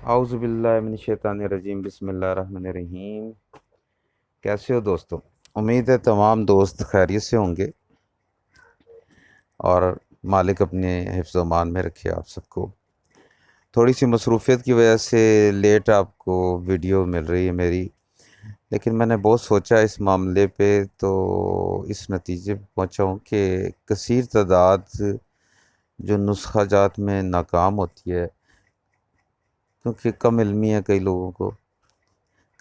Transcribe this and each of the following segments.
اعوذ باللہ من الشیطان الرجیم، بسم اللہ الرحمن الرحیم۔ کیسے ہو دوستو؟ امید ہے تمام دوست خیریت سے ہوں گے اور مالک اپنے حفظ و امان میں رکھے آپ سب کو۔ تھوڑی سی مصروفیت کی وجہ سے لیٹ آپ کو ویڈیو مل رہی ہے میری، لیکن میں نے بہت سوچا اس معاملے پہ، تو اس نتیجے پہ پہنچا ہوں کہ کثیر تعداد جو نسخہ جات میں ناکام ہوتی ہے کیونکہ کم علمی ہے کئی لوگوں کو،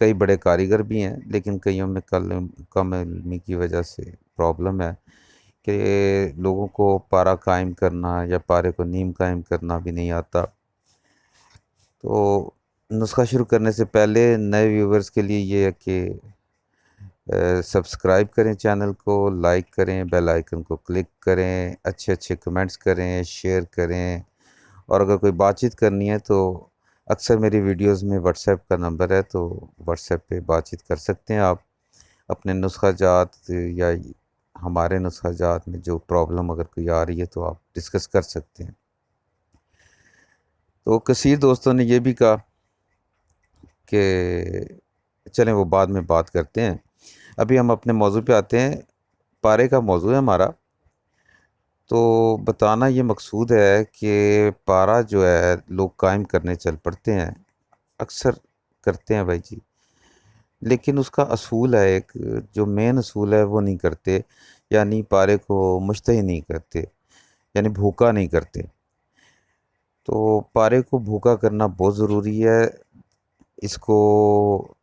کئی بڑے کاریگر بھی ہیں لیکن کئیوں میں کم علمی کی وجہ سے پرابلم ہے کہ لوگوں کو پارا قائم کرنا یا پارے کو نیم قائم کرنا بھی نہیں آتا۔ تو نسخہ شروع کرنے سے پہلے نئے ویورز کے لیے یہ ہے کہ سبسکرائب کریں چینل کو، لائک کریں، بیل آئیکن کو کلک کریں، اچھے اچھے کمنٹس کریں، شیئر کریں، اور اگر کوئی بات چیت کرنی ہے تو اکثر میری ویڈیوز میں واٹس ایپ کا نمبر ہے، تو واٹس ایپ پہ بات چیت کر سکتے ہیں آپ اپنے نسخہ جات یا ہمارے نسخہ جات میں جو پرابلم اگر کوئی آ رہی ہے تو آپ ڈسکس کر سکتے ہیں۔ تو کثیر دوستوں نے یہ بھی کہا کہ چلیں وہ بعد میں بات کرتے ہیں، ابھی ہم اپنے موضوع پہ آتے ہیں۔ پارے کا موضوع ہے ہمارا، تو بتانا یہ مقصود ہے کہ پارا جو ہے لوگ قائم کرنے چل پڑتے ہیں، اکثر کرتے ہیں بھائی جی، لیکن اس کا اصول ہے ایک، جو مین اصول ہے وہ نہیں کرتے، یعنی پارے کو مشتہی نہیں کرتے، یعنی بھوکا نہیں کرتے۔ تو پارے کو بھوکا کرنا بہت ضروری ہے، اس کو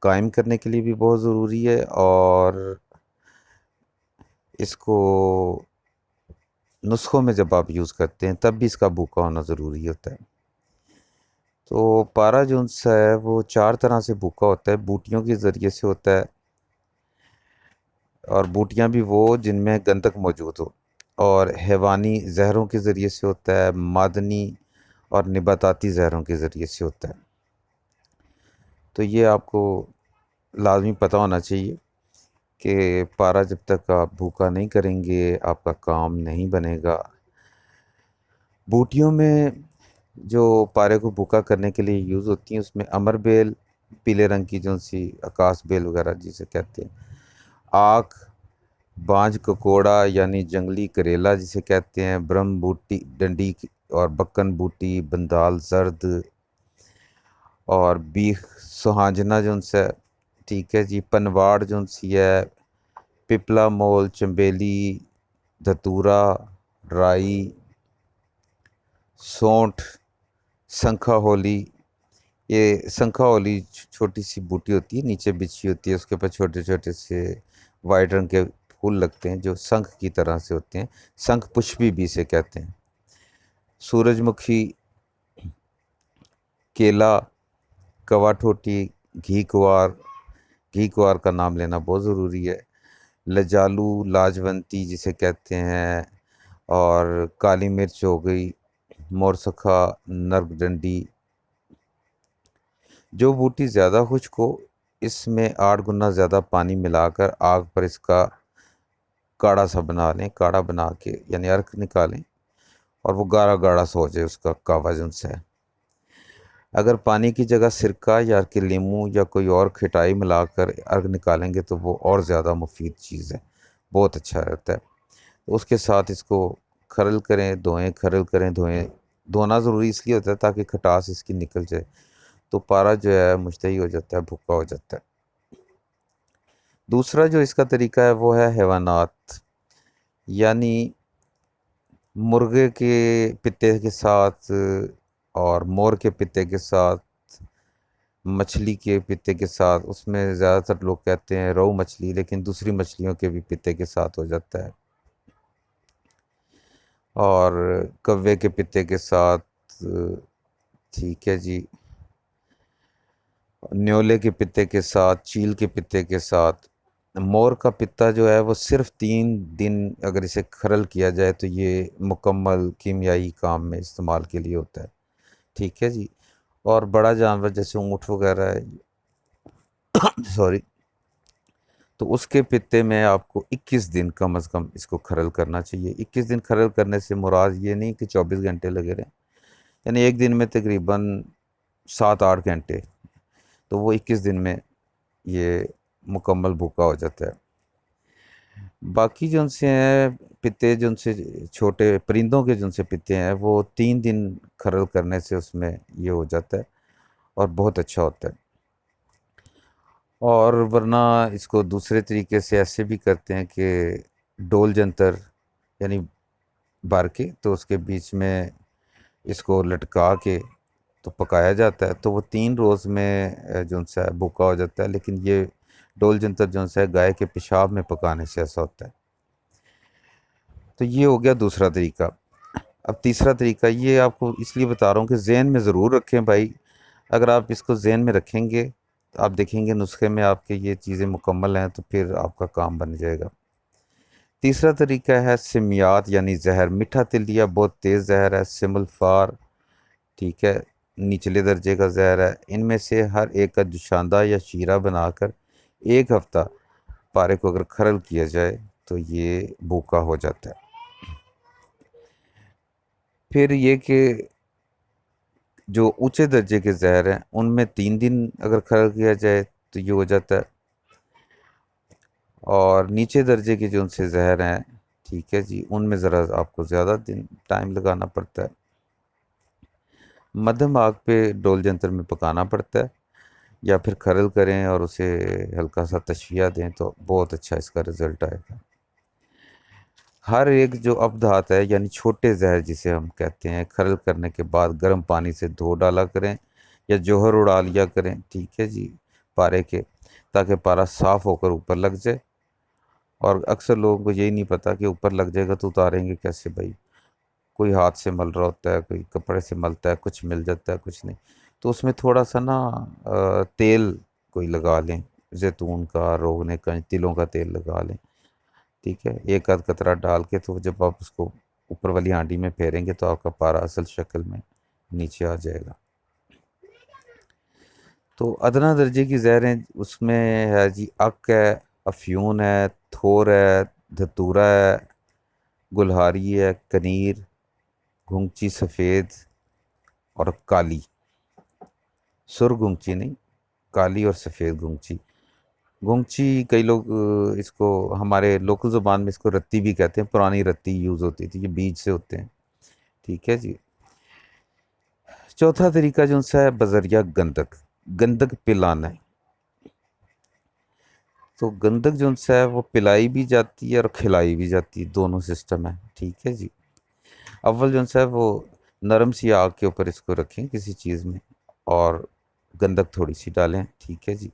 قائم کرنے کے لیے بھی بہت ضروری ہے، اور اس کو نسخوں میں جب آپ یوز کرتے ہیں تب بھی اس کا بھوکا ہونا ضروری ہوتا ہے۔ تو پارا جو سا ہے وہ 4 طرح سے بھوکا ہوتا ہے، بوٹیوں کے ذریعے سے ہوتا ہے، اور بوٹیاں بھی وہ جن میں گندک موجود ہو، اور حیوانی زہروں کے ذریعے سے ہوتا ہے، معدنی اور نباتاتی زہروں کے ذریعے سے ہوتا ہے۔ تو یہ آپ کو لازمی پتہ ہونا چاہیے کہ پارا جب تک آپ بھوکا نہیں کریں گے آپ کا کام نہیں بنے گا۔ بوٹیوں میں جو پارے کو بھوکا کرنے کے لیے یوز ہوتی ہیں اس میں امر بیل، پیلے رنگ کی جو سی آکاش بیل وغیرہ جسے کہتے ہیں، آک، بانج ککوڑا یعنی جنگلی کریلا جسے کہتے ہیں، برہم بوٹی ڈنڈی اور بکن بوٹی، بندال زرد، اور بیخ سہانجنا جو سے ٹھیک ہے جی، پنواڑ جو سی ہے، پپلا مول، چمبیلی، دھتورا، رائی، سونٹھ، سنکھا ہولی۔ یہ سنکھا ہولی چھوٹی سی بوٹی ہوتی ہے، نیچے بچھی ہوتی ہے، اس کے اوپر چھوٹے چھوٹے سے وائٹ رنگ کے پھول لگتے ہیں جو سنکھ کی طرح سے ہوتے ہیں، سنکھ پشپی بھی اسے کہتے ہیں۔ سورج مکھی، کیلا، کوا ٹھوٹی، گھی کوار، گھی کوار کا نام لینا بہت ضروری ہے، لجالو، لاجونتی جسے کہتے ہیں، اور کالی مرچ ہو گئی، مورسکھا، نرگ ڈنڈی۔ جو بوٹی زیادہ خشک ہو اس میں 8 گنا زیادہ پانی ملا کر آگ پر اس کا کاڑھا سا بنا لیں، کاڑھا بنا کے یعنی ارک نکالیں، اور وہ گاڑھا گاڑھا سا ہو جائے اس کا کعوہ جن سے۔ اگر پانی کی جگہ سرکہ یا کہ لیموں یا کوئی اور کھٹائی ملا کر ارک نکالیں گے تو وہ اور زیادہ مفید چیز ہے، بہت اچھا رہتا ہے۔ اس کے ساتھ اس کو کھرل کریں، دھوئیں، کھرل کریں، دھوئیں۔ دھونا ضروری اس لیے ہوتا ہے تاکہ کھٹاس اس کی نکل جائے، تو پارا جو ہے مشتہی ہو جاتا ہے، بھوکا ہو جاتا ہے۔ دوسرا جو اس کا طریقہ ہے وہ ہے حیوانات، یعنی مرغے کے پتے کے ساتھ اور مور کے پتے کے ساتھ، مچھلی کے پتے کے ساتھ، اس میں زیادہ تر لوگ کہتے ہیں روہو مچھلی، لیکن دوسری مچھلیوں کے بھی پتے کے ساتھ ہو جاتا ہے، اور کوے کے پتے کے ساتھ، ٹھیک ہے جی، نیولے کے پتے کے ساتھ، چیل کے پتے کے ساتھ۔ مور کا پتا جو ہے وہ صرف 3 دن اگر اسے کھرل کیا جائے تو یہ مکمل کیمیائی کام میں استعمال کے لیے ہوتا ہے، ٹھیک ہے جی۔ اور بڑا جانور جیسے اونٹ وغیرہ ہے سوری، تو اس کے پتے میں آپ کو 21 دن کم از کم اس کو کھرل کرنا چاہیے۔ 21 دن کھرل کرنے سے مراد یہ نہیں کہ 24 گھنٹے لگے رہیں، یعنی ایک دن میں تقریباً 7-8 گھنٹے، تو وہ 21 دن میں یہ مکمل بھوکا ہو جاتا ہے۔ باقی جو ان سے ہیں پتے، جو ان سے چھوٹے پرندوں کے جن سے پتے ہیں، وہ 3 دن کھرل کرنے سے اس میں یہ ہو جاتا ہے اور بہت اچھا ہوتا ہے۔ اور ورنہ اس کو دوسرے طریقے سے ایسے بھی کرتے ہیں کہ ڈول جنتر یعنی بھر کے تو اس کے بیچ میں اس کو لٹکا کے تو پکایا جاتا ہے، تو وہ 3 روز میں جو سا بھوکا ہو جاتا ہے۔ لیکن یہ ڈول جنتر جو سا گائے کے پیشاب میں پکانے سے ایسا ہوتا ہے۔ تو یہ ہو گیا دوسرا طریقہ۔ اب تیسرا طریقہ یہ آپ کو اس لیے بتا رہا ہوں کہ ذہن میں ضرور رکھیں بھائی، اگر آپ اس کو ذہن میں رکھیں گے تو آپ دیکھیں گے نسخے میں آپ کے یہ چیزیں مکمل ہیں، تو پھر آپ کا کام بن جائے گا۔ تیسرا طریقہ ہے سمیات یعنی زہر۔ میٹھا تلیا بہت تیز زہر ہے، سمل فار، ٹھیک ہے، نچلے درجے کا زہر ہے۔ ان میں سے ہر ایک کا جوشاندہ یا شیرہ بنا کر 1 ہفتہ پارے کو اگر کھرل کیا جائے تو یہ بھوکا ہو جاتا ہے۔ پھر یہ کہ جو اونچے درجے کے زہر ہیں ان میں 3 دن اگر کھرل کیا جائے تو یہ ہو جاتا ہے، اور نیچے درجے کے جو ان سے زہر ہیں، ٹھیک ہے جی، ان میں ذرا آپ کو زیادہ دن ٹائم لگانا پڑتا ہے۔ مدھم آگ پہ ڈول جنتر میں پکانا پڑتا ہے، یا پھر کھرل کریں اور اسے ہلکا سا تشویہ دیں تو بہت اچھا اس کا رزلٹ آئے گا۔ ہر ایک جو ابدھات ہے یعنی چھوٹے زہر جسے ہم کہتے ہیں، کھرل کرنے کے بعد گرم پانی سے دھو ڈالا کریں یا جوہر اڑا لیا کریں، ٹھیک ہے جی، پارے کے، تاکہ پارا صاف ہو کر اوپر لگ جائے۔ اور اکثر لوگوں کو یہی نہیں پتا کہ اوپر لگ جائے گا تو اتاریں گے کیسے بھائی، کوئی ہاتھ سے مل رہا ہوتا ہے، کوئی کپڑے سے ملتا ہے، کچھ مل جاتا ہے، کچھ نہیں، تو اس میں تھوڑا سا نا تیل کوئی لگا لیں، زیتون کا، روغنے کا، تلوں کا تیل لگا لیں، ٹھیک ہے، 1 آدھ قطرہ ڈال کے، تو جب آپ اس کو اوپر والی ہانڈی میں پھیریں گے تو آپ کا پارا اصل شکل میں نیچے آ جائے گا۔ تو ادنا درجے کی زہریں اس میں ہے جی، اک ہے، افیون ہے، تھور ہے، دھتورا ہے، گلہاری ہے، کنیر، گھنگچی سفید اور کالی، سر گھنگچی نہیں، کالی اور سفید گھنگچی۔ گھنگچی کئی لوگ اس کو ہمارے لوکل زبان میں اس کو رتی بھی کہتے ہیں، پرانی رتی یوز ہوتی تھی، یہ بیج سے ہوتے ہیں، ٹھیک ہے جی۔ چوتھا طریقہ جو سا ہے بذریعہ گندک، گندک پلانا ہے۔ تو گندک جو سا ہے وہ پلائی بھی جاتی ہے اور کھلائی بھی جاتی ہے، دونوں سسٹم ہے، ٹھیک ہے جی۔ اول جو سا ہے وہ نرم سی آگ کے اوپر اس کو رکھیں کسی چیز میں، اور گندک تھوڑی سی ڈالیں، ٹھیک ہے جی،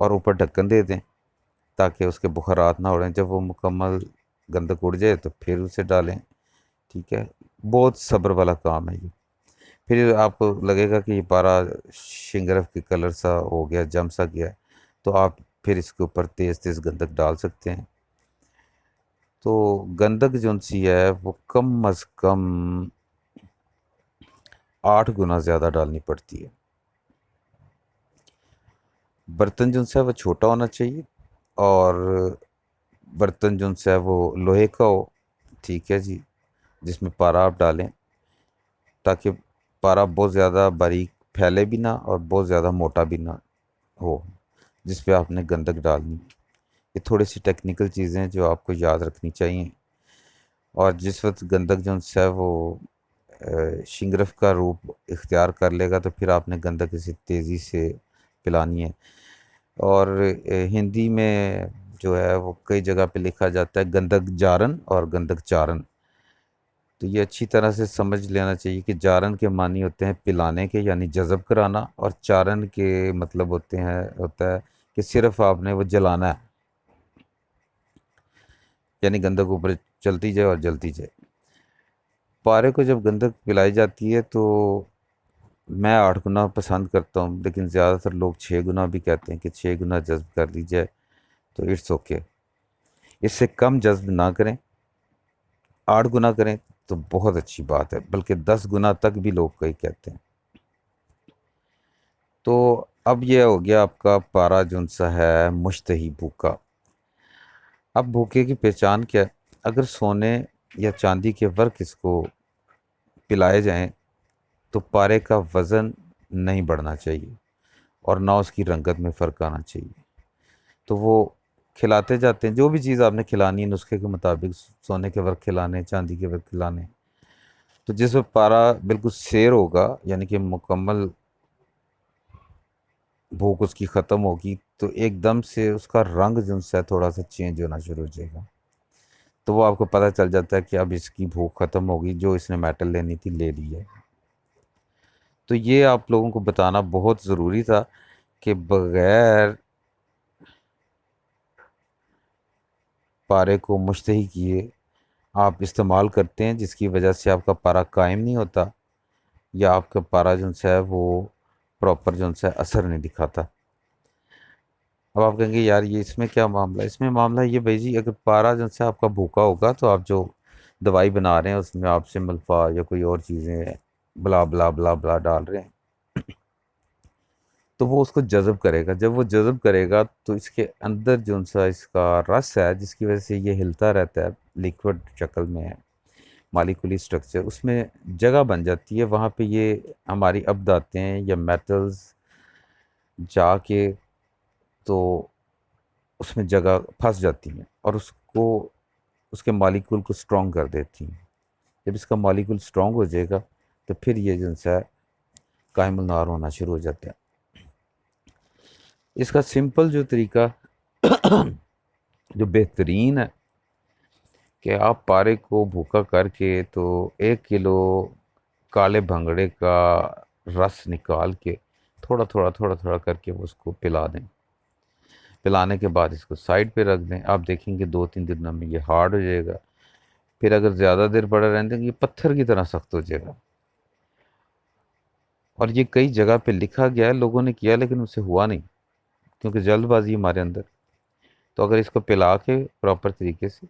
اور اوپر ڈھکن دے دیں تاکہ اس کے بخارات نہ اڑیں۔ جب وہ مکمل گندک اڑ جائے تو پھر اسے ڈالیں، ٹھیک ہے۔ بہت صبر والا کام ہے یہ۔ پھر آپ کو لگے گا کہ یہ پارا شنگرف کے کلر سا ہو گیا، جم سا گیا ہے، تو آپ پھر اس کے اوپر تیز تیز گندک ڈال سکتے ہیں۔ تو گندک جو سی ہے وہ کم از کم 8 گنا زیادہ ڈالنی پڑتی ہے۔ برتن جو ہے وہ چھوٹا ہونا چاہیے، اور برتن جو ہے وہ لوہے کا ہو، ٹھیک ہے جی، جس میں پارا آپ ڈالیں، تاکہ پارا بہت زیادہ باریک پھیلے بھی نہ اور بہت زیادہ موٹا بھی نہ ہو جس پہ آپ نے گندک ڈالنی۔ یہ تھوڑی سی ٹیکنیکل چیزیں ہیں جو آپ کو یاد رکھنی چاہیے۔ اور جس وقت گندک جو ہے وہ شنگرف کا روپ اختیار کر لے گا تو پھر آپ نے گندک اسے تیزی سے پلانی ہے۔ اور ہندی میں جو ہے وہ کئی جگہ پہ لکھا جاتا ہے گندک جارن اور گندک چارن، تو یہ اچھی طرح سے سمجھ لینا چاہیے کہ جارن کے معنی ہوتے ہیں پلانے کے یعنی جذب کرانا، اور چارن کے مطلب ہوتا ہے کہ صرف آپ نے وہ جلانا ہے، یعنی گندک اوپر چلتی جائے اور جلتی جائے۔ پارے کو جب گندک پلائی جاتی ہے تو میں 8 گنا پسند کرتا ہوں، لیکن زیادہ تر لوگ 6 گنا بھی کہتے ہیں کہ 6 گنا جذب کر لی جائے تو اٹس اوکے۔ اس سے کم جذب نہ کریں، 8 گنا کریں تو بہت اچھی بات ہے، بلکہ 10 گنا تک بھی لوگ کئی کہتے ہیں۔ تو اب یہ ہو گیا آپ کا پارا جون سا ہے مشتہی بھوکا۔ اب بھوکے کی پہچان کیا ہے؟ اگر سونے یا چاندی کے ورق اس کو پلائے جائیں تو پارے کا وزن نہیں بڑھنا چاہیے اور نہ اس کی رنگت میں فرق آنا چاہیے. تو وہ کھلاتے جاتے ہیں جو بھی چیز آپ نے کھلانی ہے نسخے کے مطابق، سونے کے وقت کھلانے، چاندی کے وقت کھلانے. تو جس وقت پارا بالکل سیر ہوگا، یعنی کہ مکمل بھوک اس کی ختم ہوگی، تو ایک دم سے اس کا رنگ جو ہے تھوڑا سا چینج ہونا شروع ہو جائے گا. تو وہ آپ کو پتہ چل جاتا ہے کہ اب اس کی بھوک ختم ہوگی، جو اس نے میٹل لینی تھی لے لی ہے. تو یہ آپ لوگوں کو بتانا بہت ضروری تھا کہ بغیر پارے کو مشتہی کیے آپ استعمال کرتے ہیں، جس کی وجہ سے آپ کا پارا قائم نہیں ہوتا، یا آپ کا پارا جو ہے وہ پراپر جو ہے اثر نہیں دکھاتا. اب آپ کہیں گے یار یہ اس میں کیا معاملہ ہے؟ اس میں معاملہ یہ بھائی جی، اگر پارا جو ہے آپ کا بھوکا ہوگا تو آپ جو دوائی بنا رہے ہیں اس میں آپ سمل فا یا کوئی اور چیزیں بلا بلا بلا بلا ڈال رہے ہیں، تو وہ اس کو جذب کرے گا. جب وہ جذب کرے گا تو اس کے اندر جو سا اس کا رس ہے، جس کی وجہ سے یہ ہلتا رہتا ہے، لیکوڈ شکل میں ہے، مالیکولی سٹرکچر، اس میں جگہ بن جاتی ہے. وہاں پہ یہ ہماری ابداتیں ہیں یا میٹلز جا کے تو اس میں جگہ پھنس جاتی ہیں اور اس کو، اس کے مالیکول کو سٹرونگ کر دیتی ہیں. جب اس کا مالیکول سٹرونگ ہو جائے گا تو پھر یہ جو ہے قائم النار ہونا شروع ہو جاتا ہے. اس کا سمپل جو طریقہ جو بہترین ہے کہ آپ پارے کو بھوکا کر کے تو 1 کلو کالے بھنگڑے کا رس نکال کے تھوڑا تھوڑا تھوڑا تھوڑا کر کے اس کو پلا دیں. پلانے کے بعد اس کو سائڈ پہ رکھ دیں. آپ دیکھیں گے 2-3 دنوں میں یہ ہارڈ ہو جائے گا. پھر اگر زیادہ دیر پڑا رہنے دیں گے یہ پتھر کی طرح سخت ہو جائے گا. اور یہ کئی جگہ پہ لکھا گیا ہے، لوگوں نے کیا لیکن اس سے ہوا نہیں، کیونکہ جلد بازی ہمارے اندر. تو اگر اس کو پلا کے پراپر طریقے سے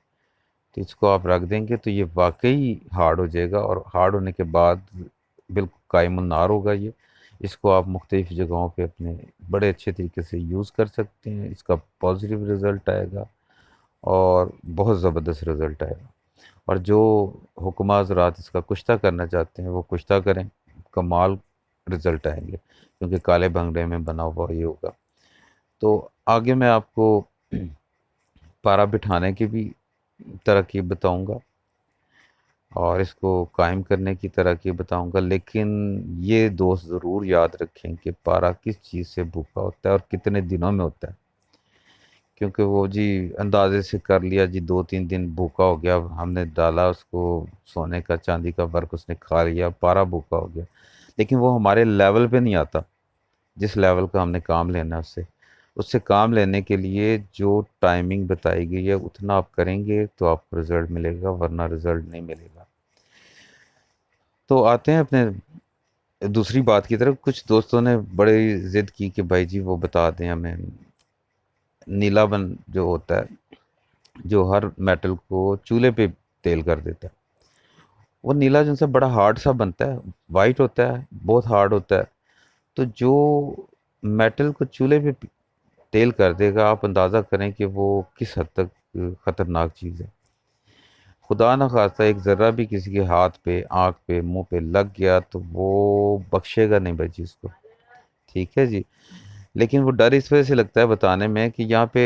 تو اس کو آپ رکھ دیں گے تو یہ واقعی ہارڈ ہو جائے گا. اور ہارڈ ہونے کے بعد بالکل قائم النار ہوگا یہ. اس کو آپ مختلف جگہوں پہ اپنے بڑے اچھے طریقے سے یوز کر سکتے ہیں. اس کا پازیٹیو رزلٹ آئے گا اور بہت زبردست رزلٹ آئے گا. اور جو حکمہ حضرات اس کا کشتہ کرنا چاہتے ہیں وہ کشتہ کریں، کمال رزلٹ آئیں گے، کیونکہ کالے بھنگڑے میں بنا ہوا یہ ہوگا. تو آگے میں آپ کو پارا بٹھانے کی بھی ترکیب بتاؤں گا اور اس کو قائم کرنے کی ترکیب بتاؤں گا. لیکن یہ دوست ضرور یاد رکھیں کہ پارا کس چیز سے بھوکا ہوتا ہے اور کتنے دنوں میں ہوتا ہے. کیونکہ وہ جی اندازے سے کر لیا جی 2-3 دن بھوکا ہو گیا، ہم نے ڈالا اس کو سونے کا چاندی کا ورک اس نے کھا لیا، پارا بھوکا ہو گیا. لیکن وہ ہمارے لیول پہ نہیں آتا. جس لیول کا ہم نے کام لینا ہے اس سے کام لینے کے لیے جو ٹائمنگ بتائی گئی ہے اتنا آپ کریں گے تو آپ کو رزلٹ ملے گا، ورنہ رزلٹ نہیں ملے گا. تو آتے ہیں اپنے دوسری بات کی طرف. کچھ دوستوں نے بڑی ضد کی کہ بھائی جی وہ بتا دیں ہمیں نیلا بن جو ہوتا ہے، جو ہر میٹل کو چولہے پہ تیل کر دیتا ہے. وہ نیلا جو سا بڑا ہارڈ سا بنتا ہے، وائٹ ہوتا ہے، بہت ہارڈ ہوتا ہے. تو جو میٹل کو چولہے پہ تیل کر دے گا، آپ اندازہ کریں کہ وہ کس حد تک خطرناک چیز ہے. خدا نہ خواستہ ایک ذرہ بھی کسی کے ہاتھ پہ، آنکھ پہ، منہ پہ لگ گیا تو وہ بخشے گا نہیں بھائی جی اس کو. ٹھیک ہے جی. لیکن وہ ڈر اس وجہ سے لگتا ہے بتانے میں کہ یہاں پہ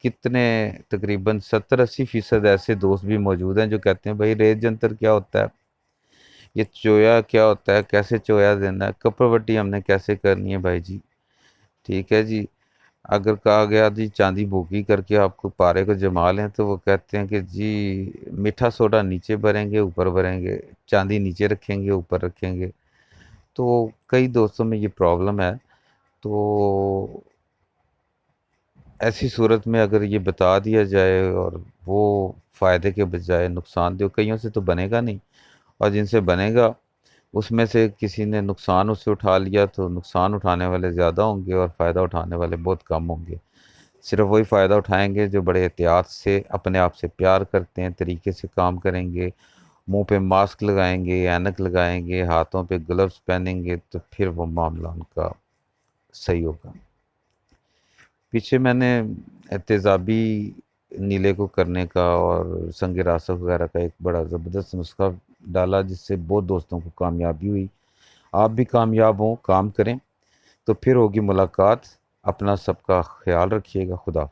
کتنے تقریباً 70-80% ایسے دوست بھی موجود ہیں جو کہتے ہیں بھائی ریت جنتر کیا ہوتا ہے، یہ چویا کیا ہوتا ہے، کیسے چویا دینا ہے، کپڑوٹی ہم نے کیسے کرنی ہے بھائی جی. ٹھیک ہے جی. اگر کہا گیا جی چاندی بھوکی کر کے آپ کو پارے کو جما لیں تو وہ کہتے ہیں کہ جی میٹھا سوڈا نیچے بھریں گے اوپر بھریں گے، چاندی نیچے رکھیں گے اوپر رکھیں گے. تو کئی دوستوں میں یہ پرابلم ہے. تو ایسی صورت میں اگر یہ بتا دیا جائے اور وہ فائدے کے بجائے نقصان دہ، کئیوں سے تو بنے گا نہیں، اور جن سے بنے گا اس میں سے کسی نے نقصان اس سے اٹھا لیا تو نقصان اٹھانے والے زیادہ ہوں گے اور فائدہ اٹھانے والے بہت کم ہوں گے. صرف وہی فائدہ اٹھائیں گے جو بڑے احتیاط سے اپنے آپ سے پیار کرتے ہیں، طریقے سے کام کریں گے، منہ پہ ماسک لگائیں گے، اینک لگائیں گے، ہاتھوں پہ گلوز پہنیں گے، تو پھر وہ معاملہ ان کا صحیح ہوگا. پیچھے میں نے تیزابی نیلے کو کرنے کا اور سنگ راست وغیرہ کا ایک بڑا زبردست نسخہ ڈالا جس سے بہت دوستوں کو کامیابی ہوئی آپ بھی کامیاب ہوں، کام کریں، تو پھر ہوگی ملاقات۔ اپنا سب کا خیال رکھیے گا۔ خدا